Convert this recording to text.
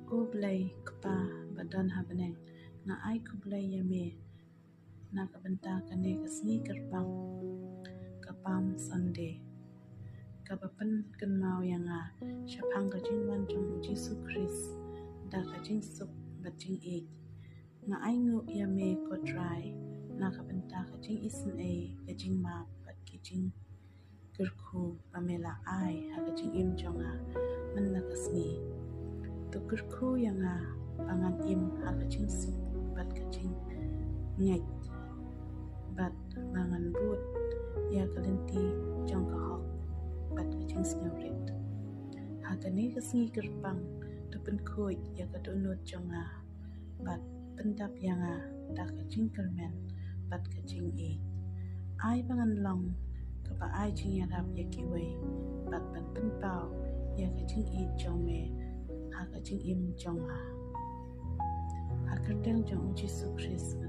Ku belai kapa badan habeneng na ai ku belai yame na ka bynta kane ka sngi kerpang kapam Sunday kaba pynkynmaw yang shaphang ka jingwan jong U Jisu Khrist da ka jingsuk ba jingieid na ai nguh yame ko Trai na ka bynta ka jingisynei ka jingmap ba ki jingkyrkhu pamela ai ha ka jingim jong man na ka sngi tu kyrkhu yang pangan im ha ka jingsuk bat ka jingieid bat mangan but ya kalenti jong ka hok bat ka jingsnei ha ka ne ka sngi kerpang tu pen khoi ya ka donut jong bat pendap yang da ka jingkermen bat ka jingieid ai pangan long ka ba ai jingyarap ya kiwei bat ban penpau ya ka jingieid jong me ha ka jingim jong ha kerdeng jong U Jisu Khrist